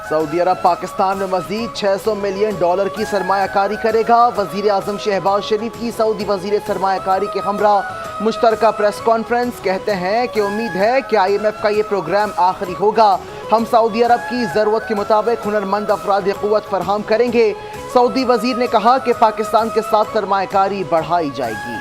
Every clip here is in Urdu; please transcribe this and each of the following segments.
سعودی عرب پاکستان میں مزید $600 ملین کی سرمایہ کاری کرے گا۔ وزیر اعظم شہباز شریف کی سعودی وزیر سرمایہ کاری کے ہمراہ مشترکہ پریس کانفرنس۔ کہتے ہیں کہ امید ہے کہ IMF کا یہ پروگرام آخری ہوگا۔ ہم سعودی عرب کی ضرورت کے مطابق ہنرمند افراد قوت فراہم کریں گے۔ سعودی وزیر نے کہا کہ پاکستان کے ساتھ سرمایہ کاری بڑھائی جائے گی۔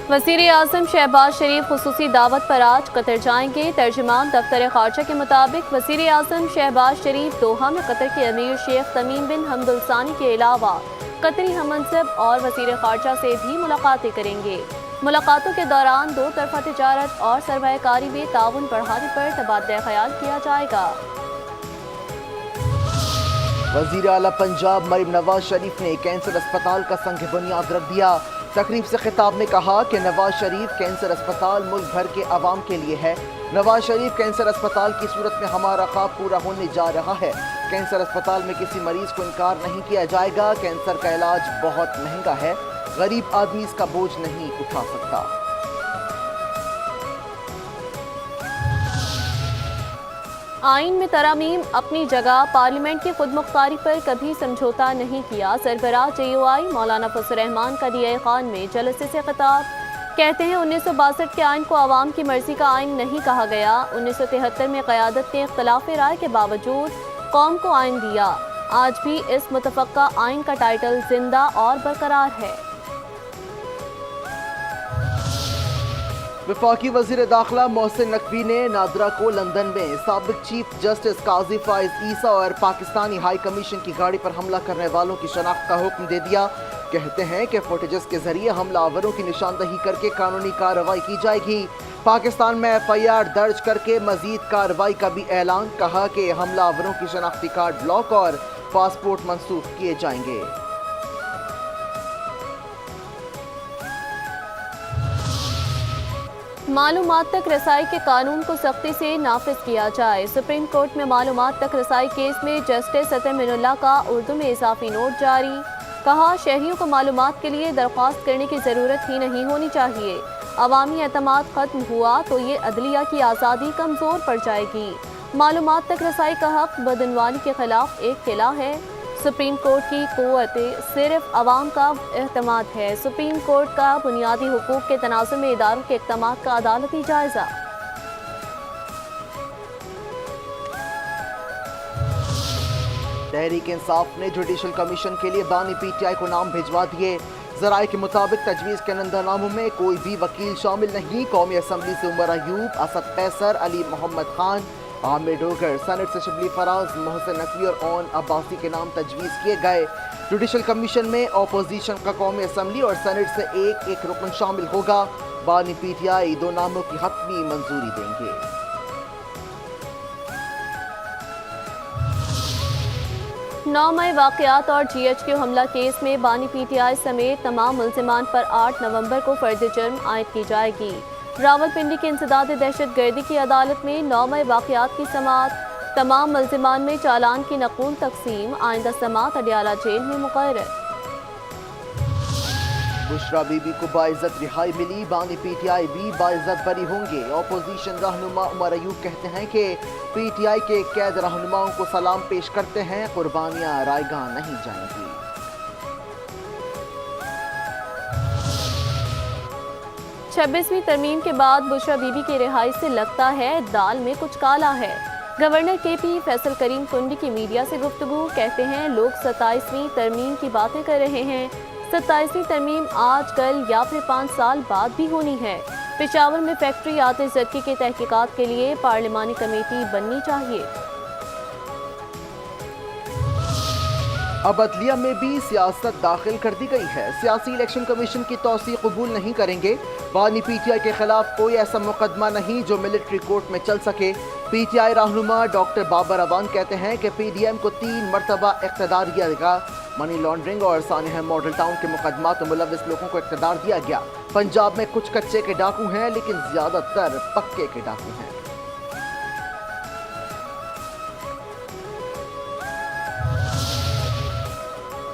وزیر اعظم شہباز شریف خصوصی دعوت پر آج قطر جائیں گے۔ ترجمان دفتر خارجہ کے مطابق وزیر اعظم شہباز شریف دوحہ میں قطر کے امیر شیخ تمیم بن حمد الثانی کے علاوہ قطری ہم منصب اور وزیر خارجہ سے بھی ملاقاتیں کریں گے۔ ملاقاتوں کے دوران دو طرفہ تجارت اور سرمایہ کاری میں تعاون بڑھانے پر تبادلہ خیال کیا جائے گا۔ وزیر اعلیٰ پنجاب مریم نواز شریف نے کینسر اسپتال کا سنگ بنیاد رکھ دیا۔ تقریب سے خطاب میں کہا کہ نواز شریف کینسر اسپتال ملک بھر کے عوام کے لیے ہے۔ نواز شریف کینسر اسپتال کی صورت میں ہمارا خواب پورا ہونے جا رہا ہے۔ کینسر اسپتال میں کسی مریض کو انکار نہیں کیا جائے گا۔ کینسر کا علاج بہت مہنگا ہے، غریب آدمی اس کا بوجھ نہیں اٹھا سکتا۔ آئین میں ترامیم اپنی جگہ، پارلیمنٹ کی خود مختاری پر کبھی سمجھوتا نہیں کیا۔ سربراہ JUI مولانا فضل الرحمان کا DI خان میں جلسے سے خطاب۔ کہتے ہیں 1962 کے آئین کو عوام کی مرضی کا آئین نہیں کہا گیا۔ 1973 میں قیادت نے اختلاف رائے کے باوجود قوم کو آئین دیا۔ آج بھی اس متفقہ آئین کا ٹائٹل زندہ اور برقرار ہے۔ وفاقی وزیر داخلہ محسن نقوی نے نادرا کو لندن میں سابق چیف جسٹس قاضی فائز عیسیٰ اور پاکستانی ہائی کمیشن کی گاڑی پر حملہ کرنے والوں کی شناخت کا حکم دے دیا۔ کہتے ہیں کہ فوٹیجز کے ذریعے حملہ آوروں کی نشاندہی کر کے قانونی کارروائی کی جائے گی۔ پاکستان میں FIR درج کر کے مزید کارروائی کا بھی اعلان۔ کہا کہ حملہ آوروں کی شناختی کارڈ بلاک اور پاسپورٹ منسوخ کیے جائیں گے۔ معلومات تک رسائی کے قانون کو سختی سے نافذ کیا جائے۔ سپریم کورٹ میں معلومات تک رسائی کیس میں جسٹس عطا من اللہ کا اردو میں اضافی نوٹ جاری۔ کہا شہریوں کو معلومات کے لیے درخواست کرنے کی ضرورت ہی نہیں ہونی چاہیے۔ عوامی اعتماد ختم ہوا تو یہ عدلیہ کی آزادی کمزور پڑ جائے گی۔ معلومات تک رسائی کا حق بدعنوانی کے خلاف ایک قلعہ ہے۔ سپریم کورٹ کی قوت صرف عوام کا اعتماد ہے۔ سپریم کورٹ کا بنیادی حقوق کے تناظر میں اداروں کے اقدامات کا عدالتی جائزہ۔ تحریک انصاف نے جوڈیشل کمیشن کے لیے بانی PTI کو نام بھجوا دیے۔ ذرائع کے مطابق تجویز کنندہ ناموں میں کوئی بھی وکیل شامل نہیں۔ قومی اسمبلی سے عمر ایوب، اسد قیصر، علی محمد خان، عامر ڈوگر، سینٹ سے شبلی فراز، محسن نقوی اور اون عباسی کے نام تجویز کیے گئے۔ جوڈیشل کمیشن میں اپوزیشن کا قومی اسمبلی اور سینٹ سے ایک رکن شامل ہوگا۔ بانی PTI دو ناموں کی حتمی منظوری دیں گے۔ 9 مئی واقعات اور GHQ حملہ کیس میں بانی PTI سمیت تمام ملزمان پر 8 نومبر کو فرد جرم عائد کی جائے گی۔ راولپنڈی کی انسداد دہشت گردی کی عدالت میں 9 مئی واقعات کی سماعت۔ تمام ملزمان میں چالان کی نقول تقسیم۔ آئندہ سماعت اڈیالہ جیل میں مقرر۔ بشرا بی بی کو باعزت رہائی ملی۔ بانی PTI بھی باعزت بری ہوں گے۔ اپوزیشن رہنما عمر ایوب کہتے ہیں کہ PTI کے قید رہنماؤں کو سلام پیش کرتے ہیں۔ قربانیاں رائے گاہ نہیں جائیں گی۔ 26ویں ترمیم کے بعد بشرا بی بی کی رہائی سے لگتا ہے دال میں کچھ کالا ہے۔ گورنر KP فیصل کریم کنڈی کی میڈیا سے گفتگو۔ کہتے ہیں لوگ 27ویں ترمیم کی باتیں کر رہے ہیں۔ 27ویں ترمیم آج کل یا پھر 5 سال بعد بھی ہونی ہے۔ پشاور میں فیکٹری آتش زدگی کی تحقیقات کے لیے پارلیمانی کمیٹی بننی چاہیے۔ اب عدلیہ میں بھی سیاست داخل کر دی گئی ہے۔ سیاسی الیکشن کمیشن کی توسیع قبول نہیں کریں گے۔ بانی PTI کے خلاف کوئی ایسا مقدمہ نہیں جو ملٹری کورٹ میں چل سکے۔ PTI رہنما ڈاکٹر بابر اوان کہتے ہیں کہ PDM کو 3 مرتبہ اقتدار دیا گیا۔ منی لانڈرنگ اور سانحہ ماڈل ٹاؤن کے مقدمات میں ملوث لوگوں کو اقتدار دیا گیا۔ پنجاب میں کچھ کچے کے ڈاکو ہیں لیکن زیادہ تر پکے کے ڈاکو ہیں۔